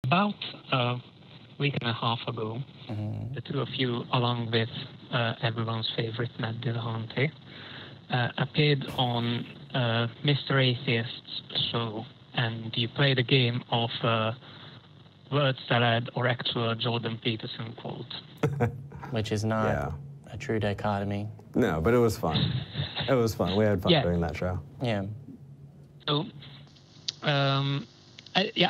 About a week and a half ago, the two of you, along with everyone's favorite Matt Dillahunty, appeared on Mr. Atheist's show, and you played a game of word salad or actual Jordan Peterson quote. Which is not a true dichotomy. No, but it was fun. It was fun. We had fun doing that show. Yeah. So,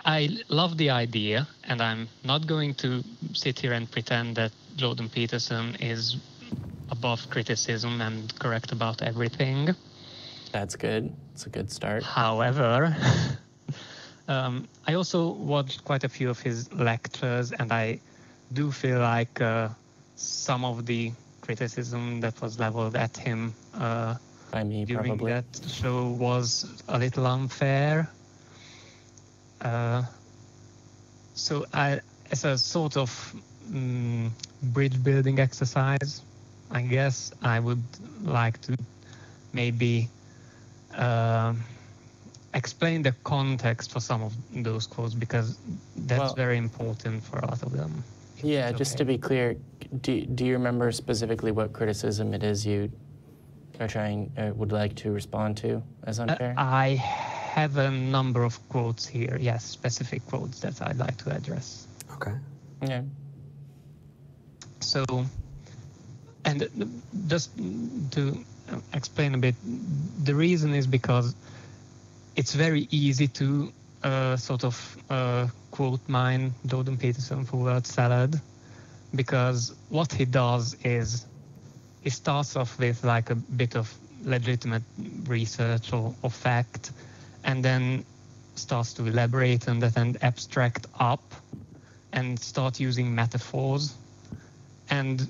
I love the idea, and I'm not going to sit here and pretend that Jordan Peterson is above criticism and correct about everything. That's good. It's a good start. However, I also watched quite a few of his lectures, and I do feel like some of the criticism that was leveled at him by me during probably that show was a little unfair. So as a sort of bridge building exercise, I guess I would like to maybe explain the context for some of those quotes, because that's very important for a lot of them. Yeah, just to be clear, do you remember specifically what criticism it is you are trying, would like to respond to as unfair? I have a number of quotes here, yes, specific quotes that I'd like to address. Okay. Yeah. So, and just to explain a bit, the reason is because it's very easy to sort of quote mine Jordan Peterson for word salad, because what he does is he starts off with like a bit of legitimate research or fact, and then starts to elaborate on that and abstract up and start using metaphors. And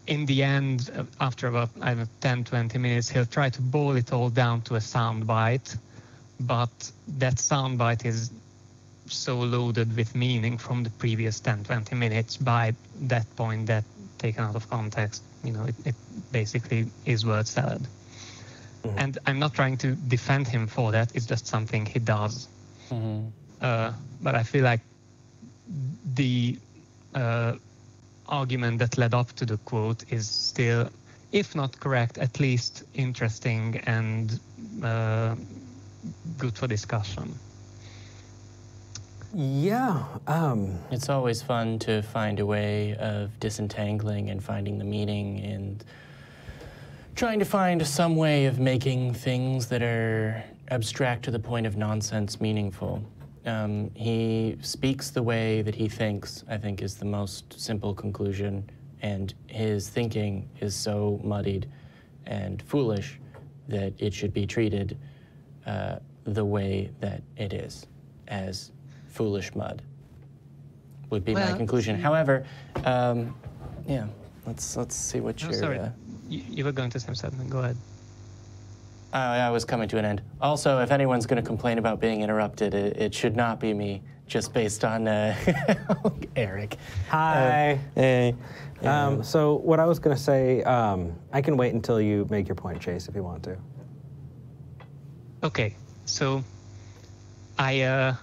in the end, after about, I don't know, 10, 20 minutes, he'll try to boil it all down to a soundbite. But that soundbite is so loaded with meaning from the previous 10, 20 minutes by that point that, taken out of context, you know, it basically is word salad. Mm-hmm. And I'm not trying to defend him for that. It's just something he does. Mm-hmm. But I feel like the argument that led up to the quote is still, if not correct, at least interesting and good for discussion. Yeah. It's always fun to find a way of disentangling and finding the meaning and trying to find some way of making things that are abstract to the point of nonsense meaningful. He speaks the way that he thinks, I think, is the most simple conclusion, and his thinking is so muddied and foolish that it should be treated the way that it is, as foolish mud, would be my conclusion. However, yeah, let's see what you're... Sorry, you were going to say something, go ahead. I was coming to an end. Also, if anyone's going to complain about being interrupted, it should not be me, just based on Eric. Hi. Hey. So what I was going to say, I can wait until you make your point, Chase, if you want to. Okay, so I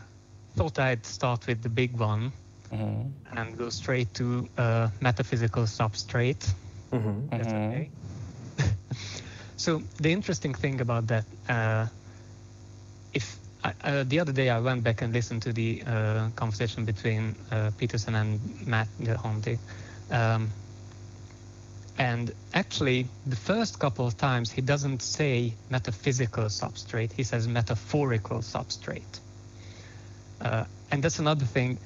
thought I'd start with the big one and go straight to metaphysical substrate. That's okay. So the interesting thing about that, the other day I went back and listened to the conversation between Peterson and Matt Dillahunty, and actually the first couple of times he doesn't say metaphysical substrate, he says metaphorical substrate. And that's another thing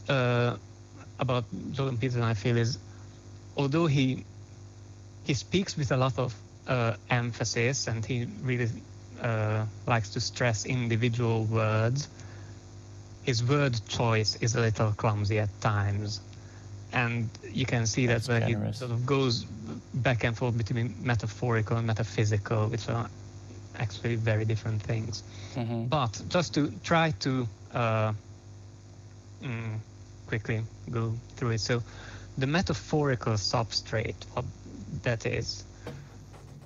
about Jordan Peterson, I feel, is although he speaks with a lot of emphasis, and he really likes to stress individual words, his word choice is a little clumsy at times. And you can see that where he sort of goes back and forth between metaphorical and metaphysical, which are actually very different things. But just to try to quickly go through it. So the metaphorical substrate, what that is,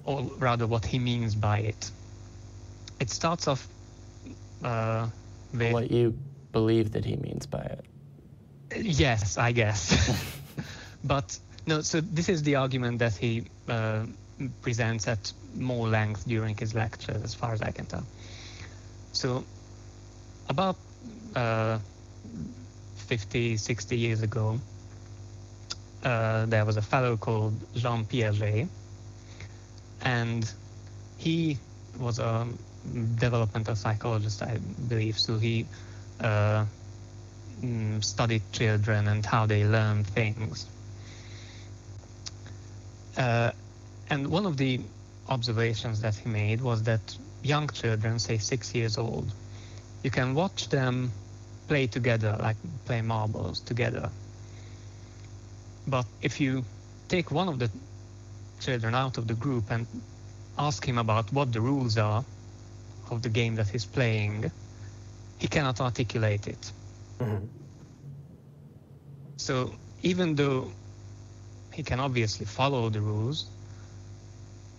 or rather what he means by it. It starts off with... I'll let you believe that he means by it. Yes, I guess. But no, so this is the argument that he presents at more length during his lectures, as far as I can tell. So about 50, 60 years ago, there was a fellow called Jean Piaget, and he was a developmental psychologist, I believe. So he studied children and how they learn things. And one of the observations that he made was that young children, say 6 years old, you can watch them play together, like play marbles together. But if you take one of the children out of the group and ask him about what the rules are of the game that he's playing, he cannot articulate it. Mm-hmm. So even though he can obviously follow the rules,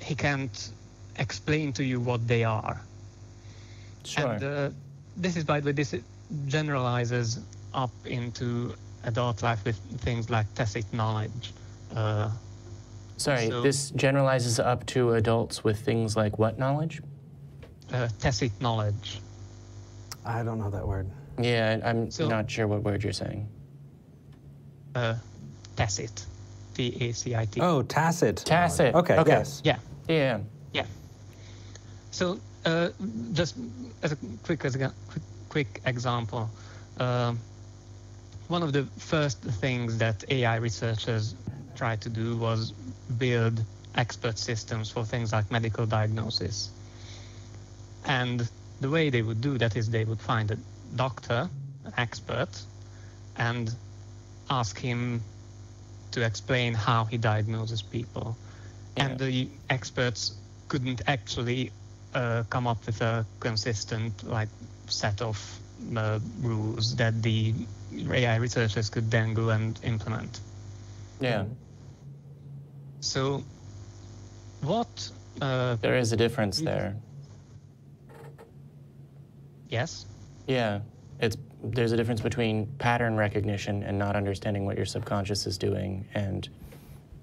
he can't explain to you what they are. Sure. And this is, by the way, this generalizes up into adult life with things like tacit knowledge. Sorry, this generalizes up to adults with things like what knowledge? Tacit knowledge. I don't know that word. Yeah, I'm not sure what word you're saying. Tacit. T-A-C-I-T. Oh, tacit. Tacit. Okay, yes. Yeah. Yeah. Yeah. So just as a quick example, one of the first things that AI researchers tried to do was build expert systems for things like medical diagnosis. And the way they would do that is they would find a doctor, an expert, and ask him to explain how he diagnoses people. Yeah. And the experts couldn't actually come up with a consistent set of rules that the AI researchers could then go and implement. Yeah. So what... there is a difference there. Yes? Yeah. There's a difference between pattern recognition and not understanding what your subconscious is doing and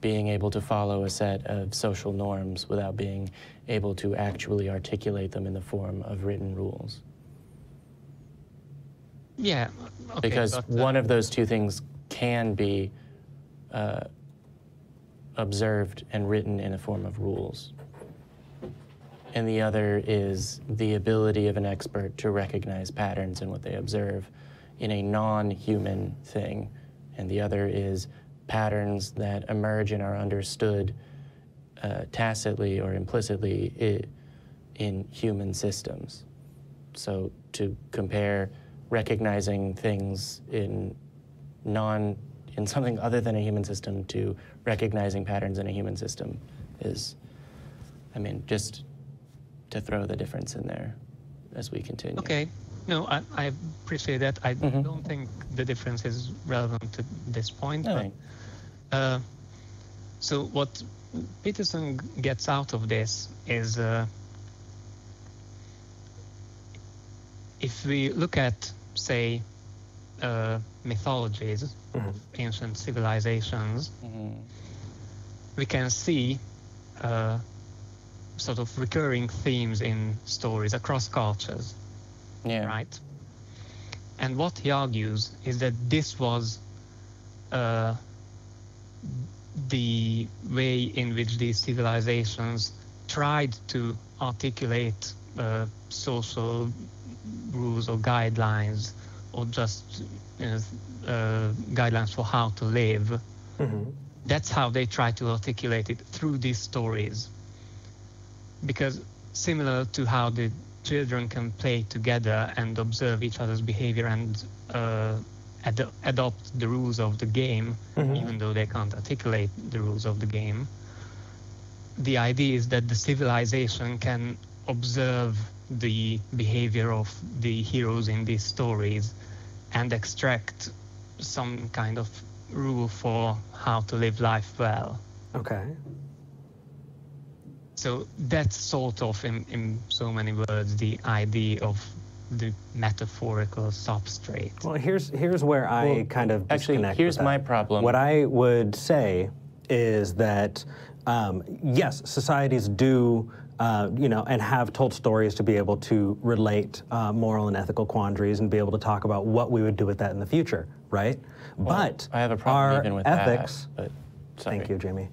being able to follow a set of social norms without being able to actually articulate them in the form of written rules. Yeah. Okay, because one of those two things can be observed and written in a form of rules. And the other is the ability of an expert to recognize patterns in what they observe in a non-human thing. And the other is patterns that emerge and are understood tacitly or implicitly in human systems. So to compare recognizing things in something other than a human system to recognizing patterns in a human system is, just to throw the difference in there as we continue. Okay. No, I appreciate that. I don't think the difference is relevant to this point. No. But, so what Peterson gets out of this is if we look at, say, mythologies, ancient civilizations, we can see sort of recurring themes in stories across cultures. Yeah. Right? And what he argues is that this was the way in which these civilizations tried to articulate social rules or guidelines, or just guidelines for how to live. That's how they try to articulate it, through these stories. Because similar to how the children can play together and observe each other's behavior and adopt the rules of the game, even though they can't articulate the rules of the game, the idea is that the civilization can observe the behavior of the heroes in these stories and extract some kind of rule for how to live life well. Okay. So that's sort of, in so many words, the idea of the metaphorical substrate. Well, here's where I kind of disconnect. Here's with my that. problem. What I would say is that yes, societies do, and have told stories to be able to relate moral and ethical quandaries and be able to talk about what we would do with that in the future, right? Well, but I have a problem even with ethics, that. Sorry. Thank you, Jamie.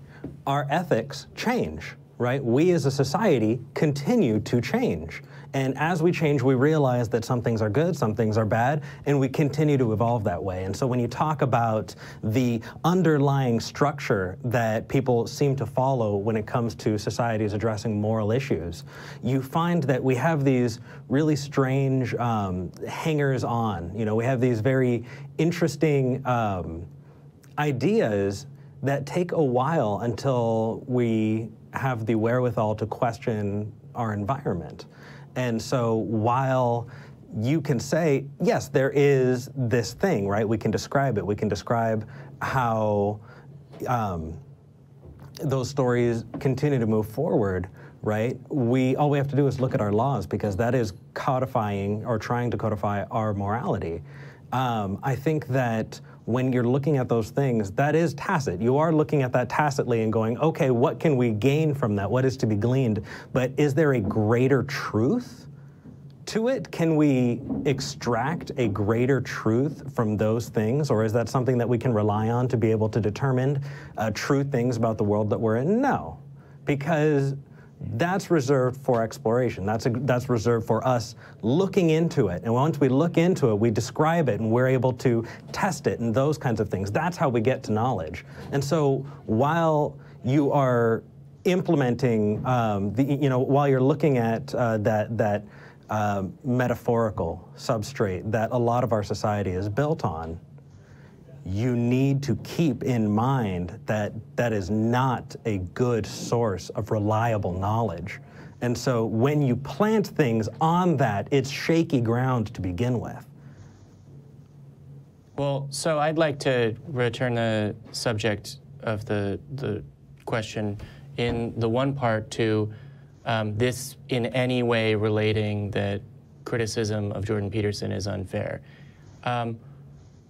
Our ethics change, right? We as a society continue to change. And as we change, we realize that some things are good, some things are bad, and we continue to evolve that way. And so when you talk about the underlying structure that people seem to follow when it comes to societies addressing moral issues, you find that we have these really strange hangers-on. We have these very interesting ideas that take a while until we have the wherewithal to question our environment. And so while you can say, yes, there is this thing, right? We can describe it. We can describe how those stories continue to move forward, right? All we have to do is look at our laws, because that is codifying or trying to codify our morality. I think that when you're looking at those things, that is tacit. You are looking at that tacitly and going, okay, what can we gain from that? What is to be gleaned? But is there a greater truth to it? Can we extract a greater truth from those things? Or is that something that we can rely on to be able to determine true things about the world that we're in? No, because that's reserved for exploration. That's reserved for us looking into it. And once we look into it, we describe it and we're able to test it and those kinds of things. That's how we get to knowledge. And so while you are implementing, while you're looking at that metaphorical substrate that a lot of our society is built on, you need to keep in mind that that is not a good source of reliable knowledge. And so when you plant things on that, it's shaky ground to begin with. Well, so I'd like to return the subject of the question in the one part to this in any way relating that criticism of Jordan Peterson is unfair.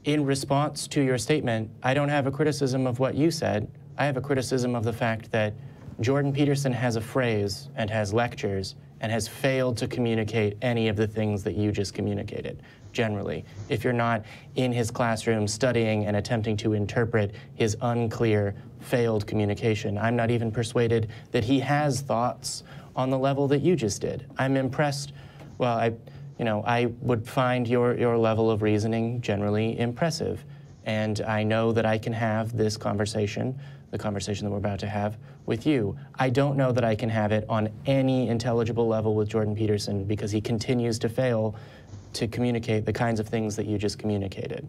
In response to your statement, I don't have a criticism of what you said. I have a criticism of the fact that Jordan Peterson has a phrase and has lectures and has failed to communicate any of the things that you just communicated, generally. If you're not in his classroom studying and attempting to interpret his unclear, failed communication, I'm not even persuaded that he has thoughts on the level that you just did. I'm impressed. Well, I would find your level of reasoning generally impressive. And I know that I can have this conversation, the conversation that we're about to have, with you. I don't know that I can have it on any intelligible level with Jordan Peterson because he continues to fail to communicate the kinds of things that you just communicated.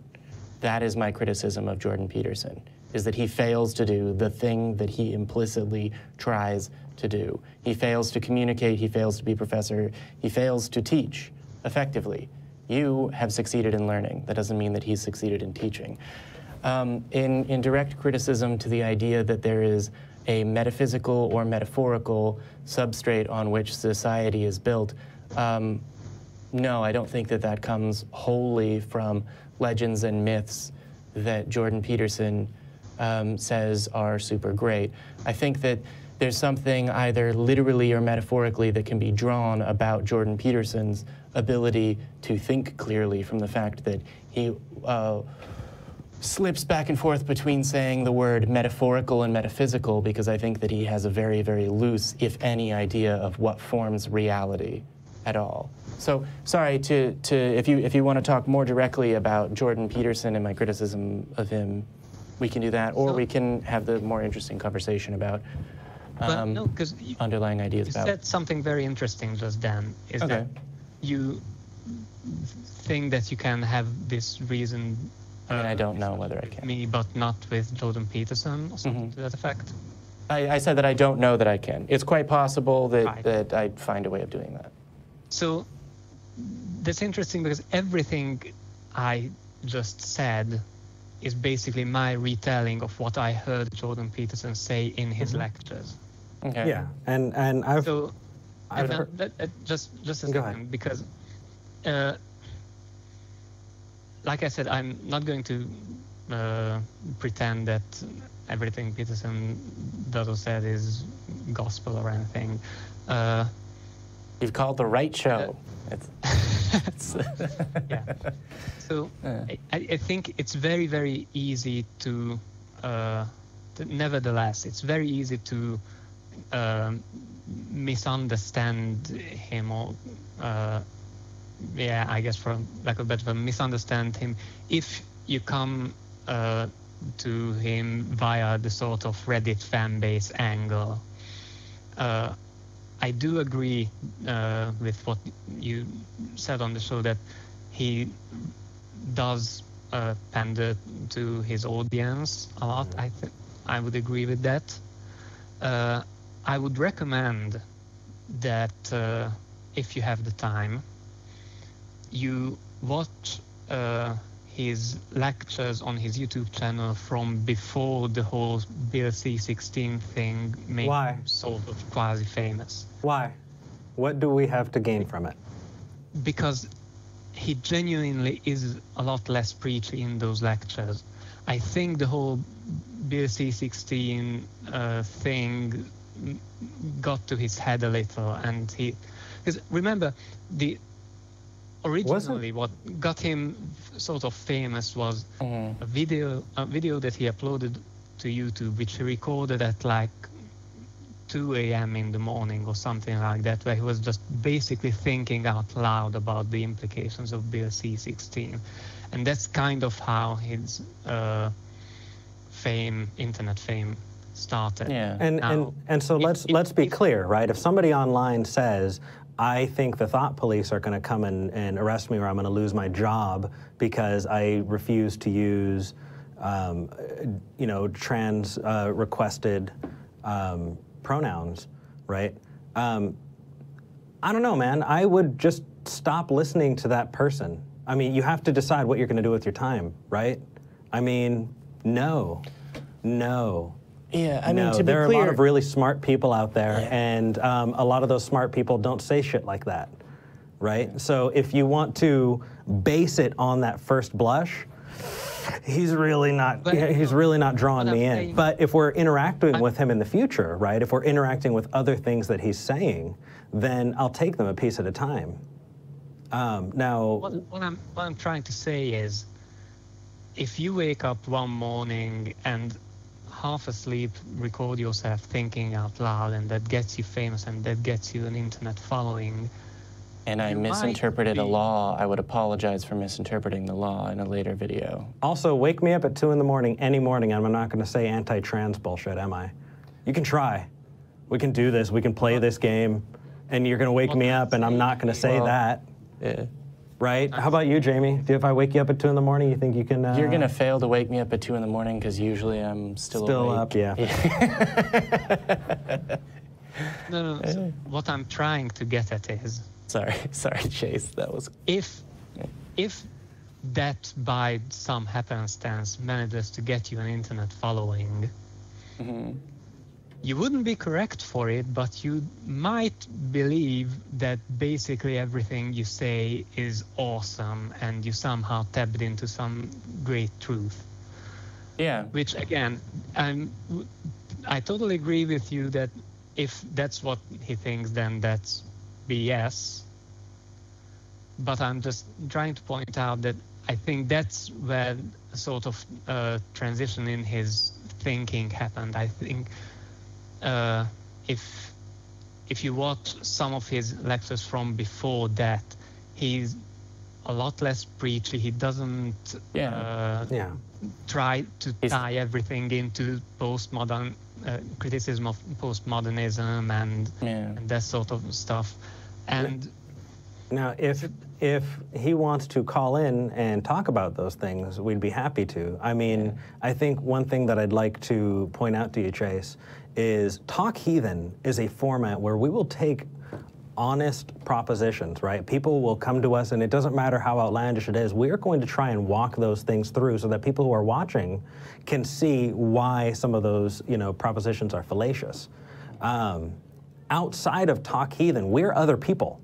That is my criticism of Jordan Peterson, is that he fails to do the thing that he implicitly tries to do. He fails to communicate, he fails to be professor, he fails to teach effectively. You have succeeded in learning. That doesn't mean that he's succeeded in teaching. In direct criticism to the idea that there is a metaphysical or metaphorical substrate on which society is built, no, I don't think that that comes wholly from legends and myths that Jordan Peterson says are super great. I think that there's something either literally or metaphorically that can be drawn about Jordan Peterson's ability to think clearly from the fact that he slips back and forth between saying the word metaphorical and metaphysical, because I think that he has a very, very loose, if any, idea of what forms reality at all. So, sorry, if you want to talk more directly about Jordan Peterson and my criticism of him, we can do that, or we can have the more interesting conversation about no, because underlying ideas about. You said something very interesting just then, is that you think that you can have this reason. I mean, I don't know whether I can. Me, but not with Jordan Peterson or something to that effect. I said that I don't know that I can. It's quite possible that I'd find a way of doing that. So that's interesting because everything I just said is basically my retelling of what I heard Jordan Peterson say in his lectures. Okay. Yeah, and I've so heard, just a second, because like I said, I'm not going to pretend that everything Peterson does or said is gospel or anything. You've called the right show. Yeah. So I think it's very, very easy to nevertheless, it's very easy to misunderstand him, or yeah, I guess for lack of a better term, misunderstand him if you come to him via the sort of Reddit fan base angle. I do agree with what you said on the show, that he does pander to his audience a lot. I would agree with that. I would recommend that if you have the time, you watch his lectures on his YouTube channel from before the whole Bill C-16 thing made him sort of quasi-famous. Why? What do we have to gain from it? Because he genuinely is a lot less preachy in those lectures. I think the whole Bill C-16 thing got to his head a little, and because remember, originally what got him sort of famous was a video that he uploaded to YouTube, which he recorded at like 2 a.m. in the morning or something like that, where he was just basically thinking out loud about the implications of Bill C-16. And that's kind of how his internet fame started. Yeah. And so let's be clear, right? If somebody online says, I think the thought police are going to come and arrest me, or I'm going to lose my job because I refuse to use, trans requested pronouns, right? I don't know, man. I would just stop listening to that person. I mean, you have to decide what you're going to do with your time, right? I mean, no. Yeah, I mean, to be there are clear, a lot of really smart people out there, and a lot of those smart people don't say shit like that, right? So if you want to base it on that first blush, he's really not drawing me in. But if we're interacting with him in the future, right? If we're interacting with other things that he's saying, then I'll take them a piece at a time. Now, what I'm trying to say is, if you wake up one morning and half asleep record yourself thinking out loud, and that gets you famous, and that gets you an internet following, and I misinterpreted a law, I would apologize for misinterpreting the law in a later video. Also, wake me up at 2 in the morning, any morning, and I'm not going to say anti-trans bullshit, am I? You can try. We can do this. We can play this game, and you're going to wake me up, and I'm not going to say that. Yeah. Right? How about you, Jamie? If I wake you up at 2 in the morning, you think you can... You're going to fail to wake me up at 2 in the morning, because usually I'm still awake. Up, yeah. No. So what I'm trying to get at is... Sorry, Chase. That was... If that by some happenstance manages to get you an internet following, you wouldn't be correct for it, but you might believe that basically everything you say is awesome, and you somehow tapped into some great truth. Yeah. Which, again, I totally agree with you that if that's what he thinks, then that's BS. But I'm just trying to point out that I think that's where a sort of transition in his thinking happened. I think if you watch some of his lectures from before that, he's a lot less preachy. He doesn't try to tie everything into postmodern criticism of postmodernism and that sort of stuff. And now, if he wants to call in and talk about those things, we'd be happy to. I mean, I think one thing that I'd like to point out to you, Chase, is Talk Heathen is a format where we will take honest propositions, right? People will come to us, and it doesn't matter how outlandish it is. We're going to try and walk those things through so that people who are watching can see why some of those, propositions are fallacious. Outside of Talk Heathen, we're other people,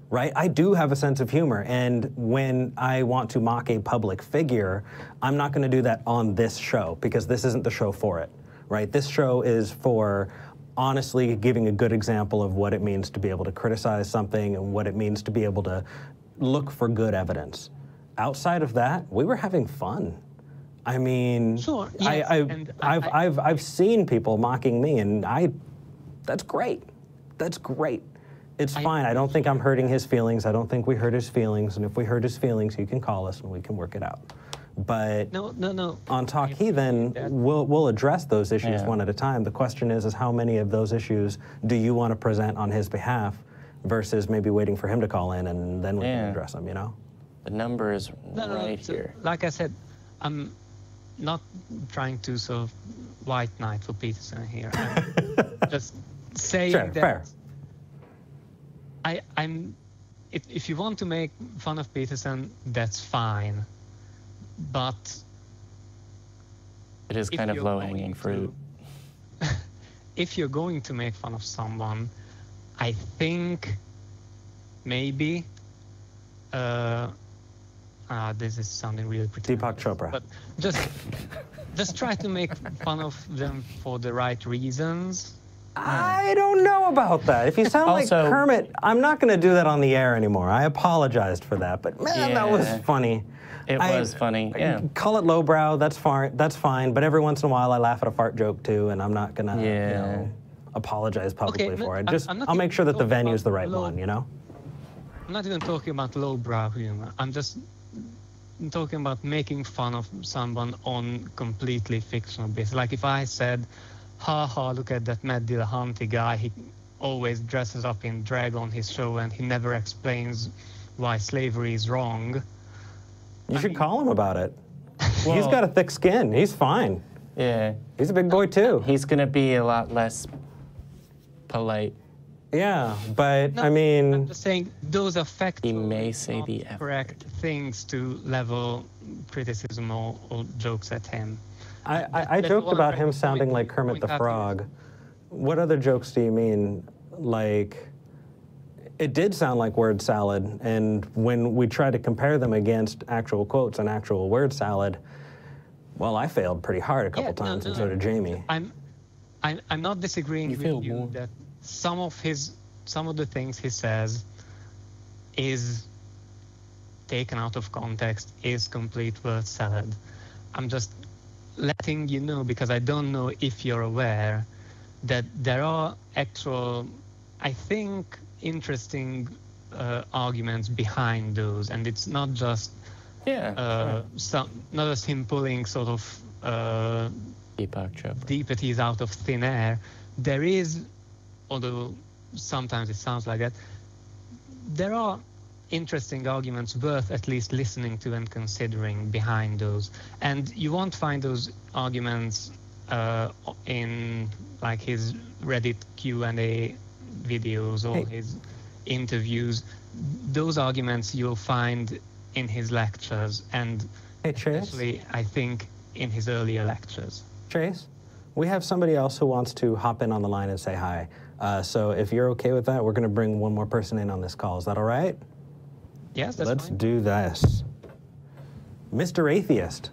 right? I do have a sense of humor, and when I want to mock a public figure, I'm not going to do that on this show, because this isn't the show for it, right? This show is for honestly giving a good example of what it means to be able to criticize something and what it means to be able to look for good evidence. Outside of that, we were having fun. I mean, sure, yes. I've seen people mocking me, and that's great. That's great. It's fine. I don't think I'm hurting his feelings. I don't think we hurt his feelings. And if we hurt his feelings, he can call us and we can work it out. But no. On Talk Heathen, we'll address those issues one at a time. The question is how many of those issues do you want to present on his behalf versus maybe waiting for him to call in and then we can address them, you know? The number is right here. Like I said, I'm not trying to sort of white knight for Peterson here. I'm just saying that fair. If you want to make fun of Peterson, that's fine. But it is kind of low-hanging fruit. If you're going to make fun of someone, I think maybe this is sounding really pretentious. Deepak Chopra. But just try to make fun of them for the right reasons. I don't know about that. If you sound like Kermit, I'm not going to do that on the air anymore. I apologized for that, but man, that was funny. It was funny, yeah. Call it lowbrow, that's fine, but every once in a while I laugh at a fart joke too, and I'm not going to, you know, apologize publicly for it. I'll make sure that the venue's the right one, you know? I'm not even talking about lowbrow humor. I'm just talking about making fun of someone on completely fictional basis. Like if I said, haha, look at that Matt Dillahunty guy, he always dresses up in drag on his show and he never explains why slavery is wrong. You should call him about it. Well, he's got a thick skin. He's fine. Yeah. He's a big boy too. He's going to be a lot less polite. Yeah, but no, I mean... I'm just saying those are factual, he may say the correct things to level criticism or jokes at him. I joked about him sounding like Kermit the Frog. What other jokes do you mean? Like, it did sound like word salad, and when we tried to compare them against actual quotes and actual word salad, well, I failed pretty hard a couple times, and so did Jamie. I'm not disagreeing with you that some of the things he says is taken out of context, is complete word salad. I'm just letting you know, because I don't know if you're aware, that there are actual, I think, interesting arguments behind those, and it's not just not just him pulling sort of deepities out of thin air. There is, although sometimes it sounds like that, there are interesting arguments worth at least listening to and considering behind those. And you won't find those arguments in like his Reddit Q&A videos or his interviews. Those arguments you'll find in his lectures, and especially, I think, in his earlier lectures. Chase, we have somebody else who wants to hop in on the line and say hi. So if you're okay with that, we're going to bring one more person in on this call. Is that all right? Yes, that's Let's fine. do this. Mr. Atheist,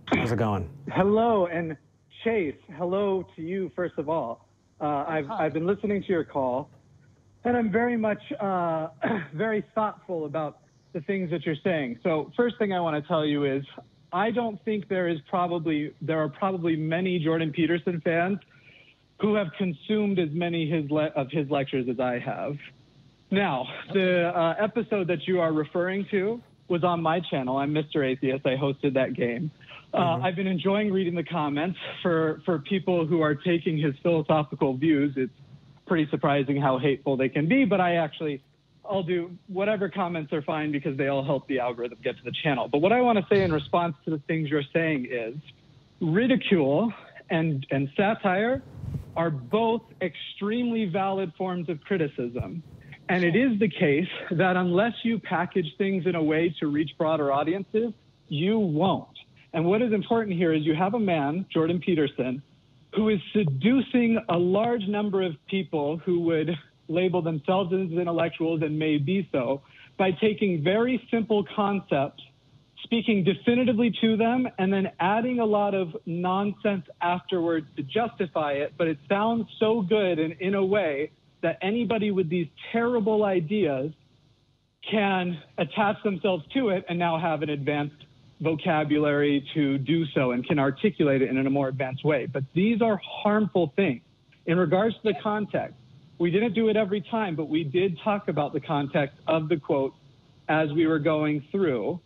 how's it going? Hello, and Chase, hello to you, first of all. I've been listening to your call, and I'm very much very thoughtful about the things that you're saying. So first thing I want to tell you is I don't think there are probably many Jordan Peterson fans who have consumed as many of his lectures as I have. Now, the episode that you are referring to was on my channel. I'm Mr. Atheist. I hosted that game. I've been enjoying reading the comments for people who are taking his philosophical views. It's pretty surprising how hateful they can be, but I'll do whatever comments are fine because they all help the algorithm get to the channel. But what I want to say in response to the things you're saying is ridicule and satire are both extremely valid forms of criticism. And it is the case that unless you package things in a way to reach broader audiences, you won't. And what is important here is you have a man, Jordan Peterson, who is seducing a large number of people who would label themselves as intellectuals and may be so, by taking very simple concepts, speaking definitively to them, and then adding a lot of nonsense afterwards to justify it. But it sounds so good and in a way that anybody with these terrible ideas can attach themselves to it and now have an advanced vocabulary to do so and can articulate it in a more advanced way. But these are harmful things. In regards to the context, we didn't do it every time, but we did talk about the context of the quote as we were going through.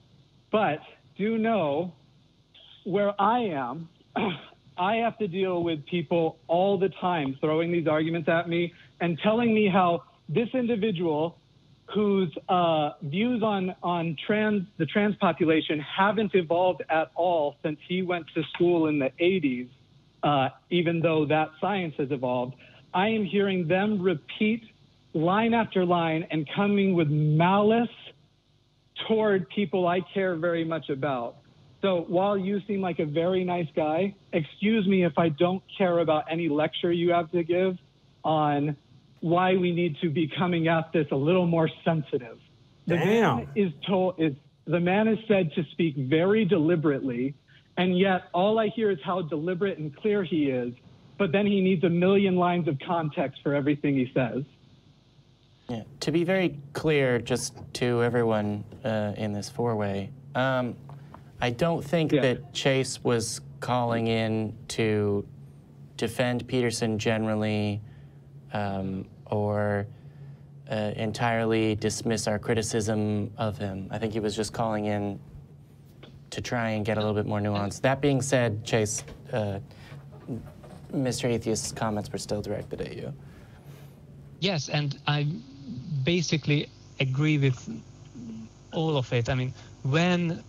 But do know where I am, I have to deal with people all the time throwing these arguments at me and telling me how this individual whose views on the trans population haven't evolved at all since he went to school in the 80s, even though that science has evolved. I am hearing them repeat line after line and coming with malice toward people I care very much about. So while you seem like a very nice guy, excuse me if I don't care about any lecture you have to give on why we need to be coming at this a little more sensitive. The man is said to speak very deliberately, and yet all I hear is how deliberate and clear he is, but then he needs a million lines of context for everything he says. Yeah. To be very clear, just to everyone in this four-way, I don't think that Chase was calling in to defend Peterson generally or entirely dismiss our criticism of him. I think he was just calling in to try and get a little bit more nuance. That being said, Chase, Mr. Atheist's comments were still directed at you. Yes, and I basically agree with all of it. I mean, when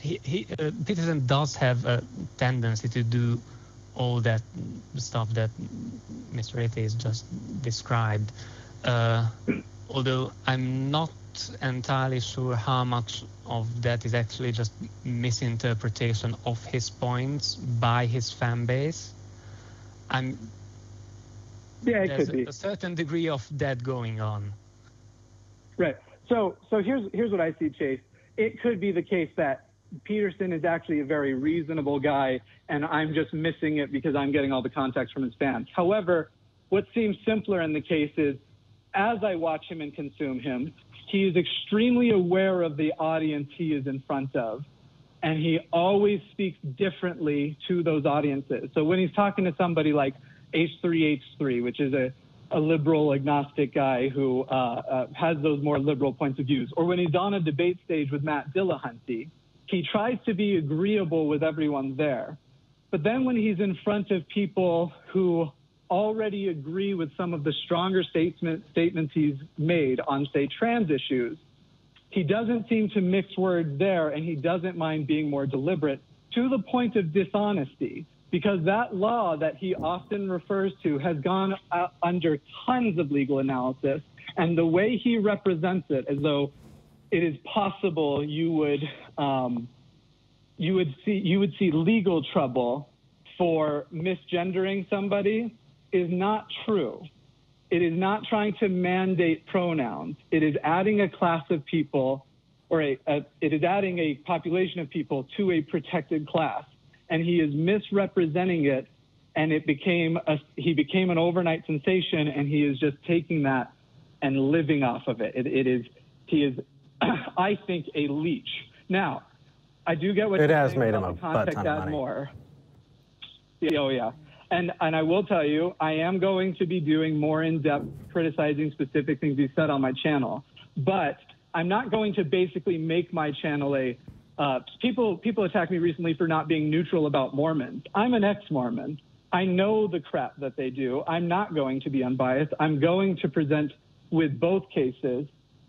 Peterson does have a tendency to do all that stuff that Mr. Atheist just described, although I'm not entirely sure how much of that is actually just misinterpretation of his points by his fan base. There's a certain degree of that going on. Right. So here's what I see, Chase. It could be the case that Peterson is actually a very reasonable guy, and I'm just missing it because I'm getting all the context from his fans. However, what seems simpler in the case is, as I watch him and consume him, he is extremely aware of the audience he is in front of, and he always speaks differently to those audiences. So when he's talking to somebody like H3H3, which is a liberal agnostic guy who has those more liberal points of views, or when he's on a debate stage with Matt Dillahunty, he tries to be agreeable with everyone there. But then when he's in front of people who already agree with some of the stronger statements he's made on, say, trans issues, he doesn't seem to mix words there, and he doesn't mind being more deliberate to the point of dishonesty, because that law that he often refers to has gone under tons of legal analysis, and the way he represents it, as though it is possible you would see legal trouble for misgendering somebody, is not true. It is not trying to mandate pronouns. It is adding a class of people, or it is adding a population of people to a protected class, and he is misrepresenting it, and he became an overnight sensation, and he is just taking that and living off of it. He is, I think, a leech. Now, I do get what it you're has saying made about him a the context butt ton of money. more. Oh yeah. And I will tell you, I am going to be doing more in-depth criticizing specific things he said on my channel. But I'm not going to basically make my channel people attacked me recently for not being neutral about Mormons. I'm an ex-Mormon. I know the crap that they do. I'm not going to be unbiased. I'm going to present with both cases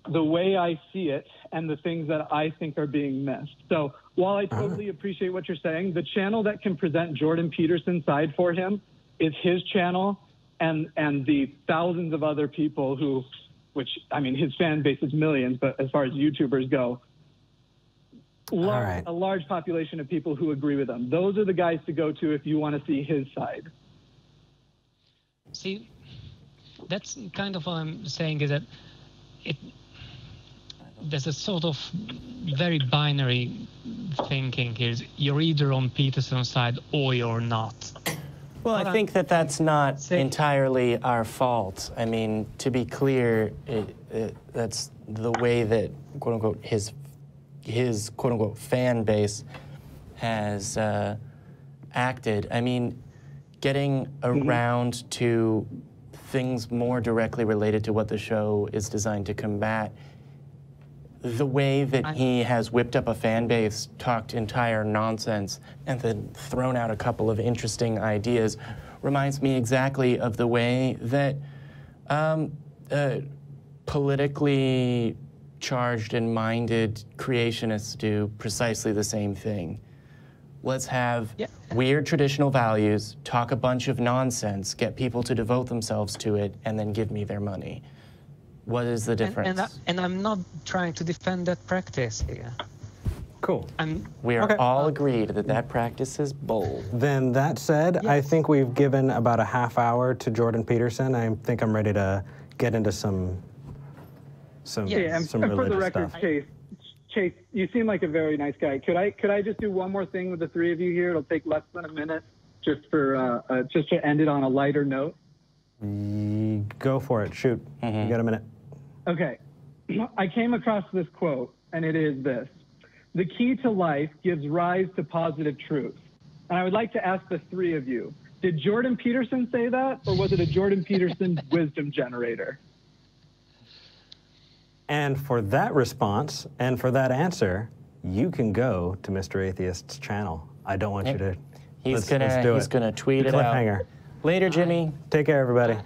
the way I see it and the things that I think are being missed. So while I totally appreciate what you're saying, the channel that can present Jordan Peterson's side for him is his channel, and the thousands of other people who, which, I mean, his fan base is millions, but as far as YouTubers go, a large population of people who agree with him. Those are the guys to go to if you want to see his side. See, that's kind of what I'm saying, is that there's a sort of very binary thinking here. You're either on Peterson's side or you're not. Well, I think that that's not entirely our fault. I mean, to be clear, that's the way that, quote unquote, his quote unquote fan base has acted. I mean, getting around to things more directly related to what the show is designed to combat, the way that he has whipped up a fan base, talked entire nonsense, and then thrown out a couple of interesting ideas reminds me exactly of the way that politically charged and minded creationists do precisely the same thing. Let's have weird traditional values, talk a bunch of nonsense, get people to devote themselves to it, and then give me their money. What is the difference? And I'm not trying to defend that practice here. Cool. We are all agreed that that practice is bold. Then that said, I think we've given about a half hour to Jordan Peterson. I think I'm ready to get into some religious for the record, stuff. Chase, you seem like a very nice guy. Could I just do one more thing with the three of you here? It'll take less than a minute, just to end it on a lighter note. Go for it. Shoot. You got a minute. Okay. I came across this quote, and it is this: "The key to life gives rise to positive truth." And I would like to ask the three of you, did Jordan Peterson say that, or was it a Jordan Peterson wisdom generator? And for that response, and for that answer, you can go to Mr. Atheist's channel. I don't want you to. He's gonna tweet it out. Cliffhanger. Later, Jimmy. Take care, everybody.